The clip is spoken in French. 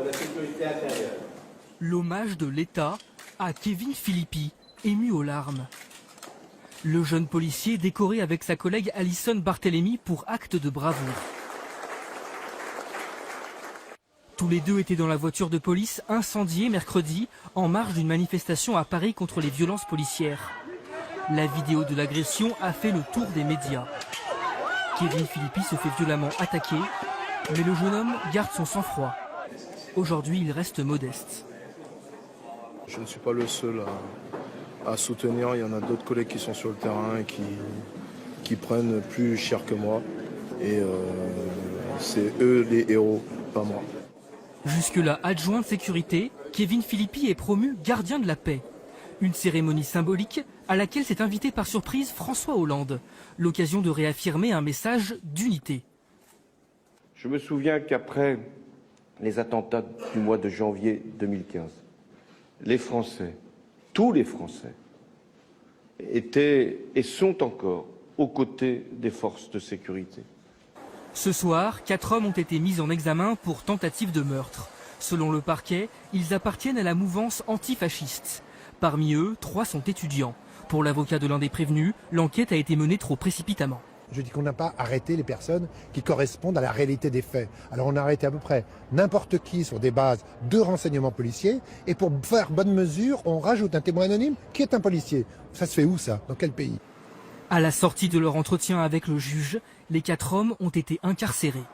de la sécurité intérieure. L'hommage de l'État à Kevin Philippi, ému aux larmes. Le jeune policier décoré avec sa collègue Alison Barthélémy pour acte de bravoure. Tous les deux étaient dans la voiture de police incendiée mercredi en marge d'une manifestation à Paris contre les violences policières. La vidéo de l'agression a fait le tour des médias. Kevin Philippi se fait violemment attaquer, mais le jeune homme garde son sang-froid. Aujourd'hui, il reste modeste. Je ne suis pas le seul à soutenir. Il y en a d'autres collègues qui sont sur le terrain et qui prennent plus cher que moi. Et c'est eux les héros, pas moi. Jusque-là adjoint de sécurité, Kevin Philippi est promu gardien de la paix. Une cérémonie symbolique à laquelle s'est invité par surprise François Hollande. L'occasion de réaffirmer un message d'unité. Je me souviens qu'après les attentats du mois de janvier 2015, les Français, tous les Français, étaient et sont encore aux côtés des forces de sécurité. Ce soir, 4 hommes ont été mis en examen pour tentative de meurtre. Selon le parquet, ils appartiennent à la mouvance antifasciste. Parmi eux, 3 sont étudiants. Pour l'avocat de l'un des prévenus, l'enquête a été menée trop précipitamment. Je dis qu'on n'a pas arrêté les personnes qui correspondent à la réalité des faits. Alors on a arrêté à peu près n'importe qui sur des bases de renseignements policiers et pour faire bonne mesure, on rajoute un témoin anonyme qui est un policier. Ça se fait où ça? Dans quel pays? À la sortie de leur entretien avec le juge, les 4 hommes ont été incarcérés.